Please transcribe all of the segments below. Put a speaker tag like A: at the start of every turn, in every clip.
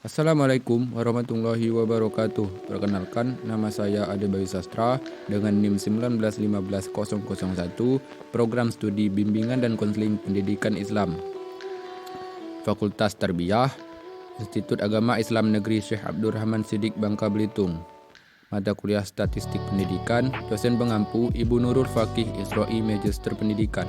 A: Assalamualaikum warahmatullahi wabarakatuh. Perkenalkan, nama saya Ade Bayu Sastra dengan NIM 1915001, Program Studi Bimbingan dan Konseling Pendidikan Islam. Fakultas Tarbiyah, Institut Agama Islam Negeri Syekh Abdurrahman Siddiq Bangka Belitung. Mata kuliah Statistik Pendidikan, dosen pengampu Ibu Nurul Fakih Isroi Magister Pendidikan.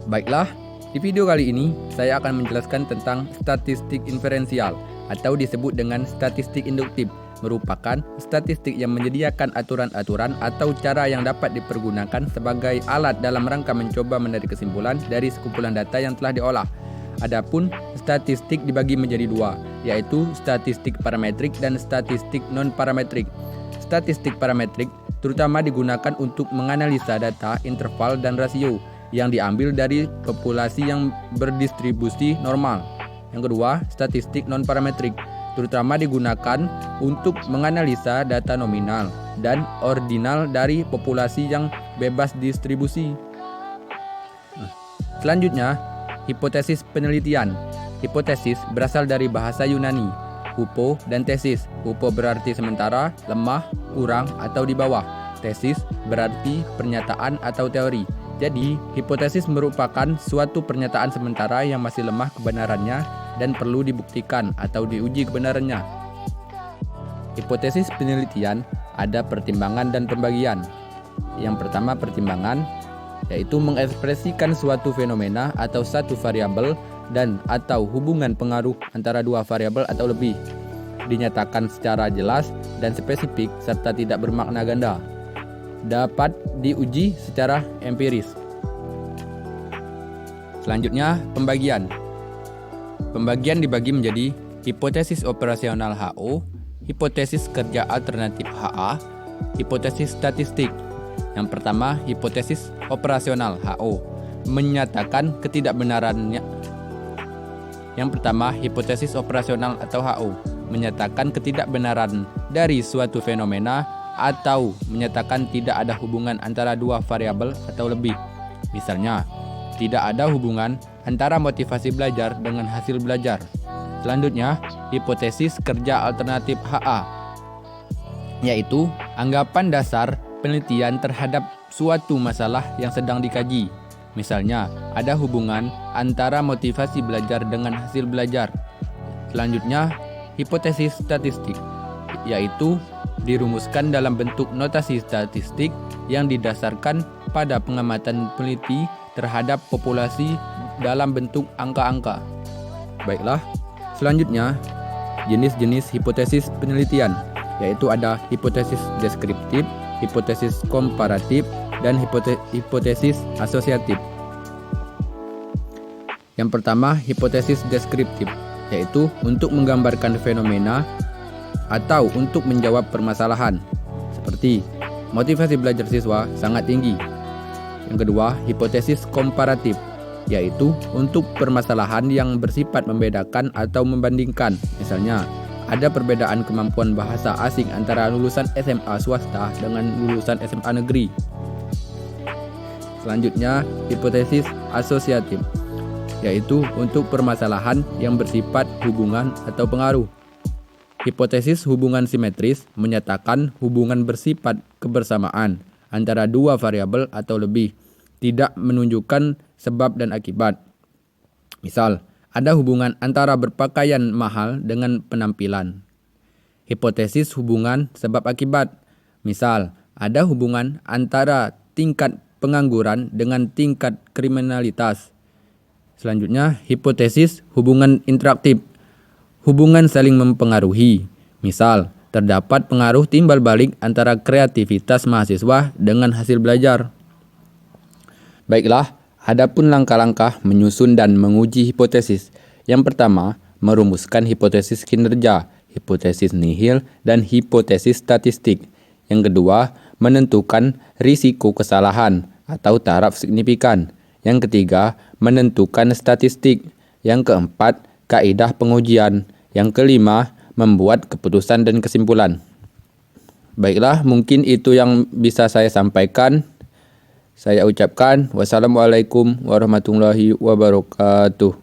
A: Baiklah, di video kali ini saya akan menjelaskan tentang statistik inferensial atau disebut dengan statistik induktif, merupakan statistik yang menyediakan aturan-aturan atau cara yang dapat dipergunakan sebagai alat dalam rangka mencoba menarik kesimpulan dari sekumpulan data yang telah diolah. Adapun statistik dibagi menjadi dua, yaitu statistik parametrik dan statistik non-parametrik. Statistik parametrik terutama digunakan untuk menganalisa data, interval, dan rasio yang diambil dari populasi yang berdistribusi normal. Yang kedua, statistik non-parametrik terutama digunakan untuk menganalisa data nominal dan ordinal dari populasi yang bebas distribusi. Selanjutnya, hipotesis penelitian. Hipotesis berasal dari bahasa Yunani, hupo dan tesis. Hupo berarti sementara, lemah, kurang, atau di bawah. Tesis berarti pernyataan atau teori. Jadi, hipotesis merupakan suatu pernyataan sementara yang masih lemah kebenarannya dan perlu dibuktikan atau diuji kebenarannya. Hipotesis penelitian ada pertimbangan dan pembagian. Yang pertama, pertimbangan, yaitu mengekspresikan suatu fenomena atau satu variabel dan atau hubungan pengaruh antara dua variabel atau lebih. Dinyatakan secara jelas dan spesifik serta tidak bermakna ganda. Dapat diuji secara empiris. Selanjutnya, pembagian. Pembagian dibagi menjadi hipotesis operasional HO, hipotesis kerja alternatif HA, hipotesis statistik. Yang pertama, hipotesis operasional HO menyatakan ketidakbenarannya. Yang pertama, hipotesis operasional atau HO menyatakan ketidakbenaran dari suatu fenomena atau menyatakan tidak ada hubungan antara dua variabel atau lebih. Misalnya, tidak ada hubungan antara motivasi belajar dengan hasil belajar. Selanjutnya, hipotesis kerja alternatif HA, yaitu anggapan dasar penelitian terhadap suatu masalah yang sedang dikaji. Misalnya, ada hubungan antara motivasi belajar dengan hasil belajar. Selanjutnya, hipotesis statistik, yaitu dirumuskan dalam bentuk notasi statistik yang didasarkan pada pengamatan peneliti terhadap populasi dalam bentuk angka-angka. Baiklah, selanjutnya jenis-jenis hipotesis penelitian, yaitu ada hipotesis deskriptif, hipotesis komparatif, dan hipotesis asosiatif. Yang pertama, hipotesis deskriptif, yaitu untuk menggambarkan fenomena atau untuk menjawab permasalahan, seperti motivasi belajar siswa sangat tinggi. Yang kedua, hipotesis komparatif, yaitu untuk permasalahan yang bersifat membedakan atau membandingkan. Misalnya, ada perbedaan kemampuan bahasa asing antara lulusan SMA swasta dengan lulusan SMA negeri. Selanjutnya, hipotesis asosiatif, yaitu untuk permasalahan yang bersifat hubungan atau pengaruh. Hipotesis hubungan simetris menyatakan hubungan bersifat kebersamaan antara dua variabel atau lebih, tidak menunjukkan sebab dan akibat. Misal, ada hubungan antara berpakaian mahal dengan penampilan. Hipotesis hubungan sebab akibat. Misal, ada hubungan antara tingkat pengangguran dengan tingkat kriminalitas. Selanjutnya, hipotesis hubungan interaktif. Hubungan saling mempengaruhi. Misal, terdapat pengaruh timbal balik antara kreativitas mahasiswa dengan hasil belajar. Baiklah, adapun langkah-langkah menyusun dan menguji hipotesis. Yang pertama, merumuskan hipotesis kinerja, hipotesis nihil, dan hipotesis statistik. Yang kedua, menentukan risiko kesalahan atau taraf signifikan. Yang ketiga, menentukan statistik. Yang keempat, kaidah pengujian. Yang kelima, membuat keputusan dan kesimpulan. Baiklah, mungkin itu yang bisa saya sampaikan. Saya ucapkan wassalamualaikum warahmatullahi wabarakatuh.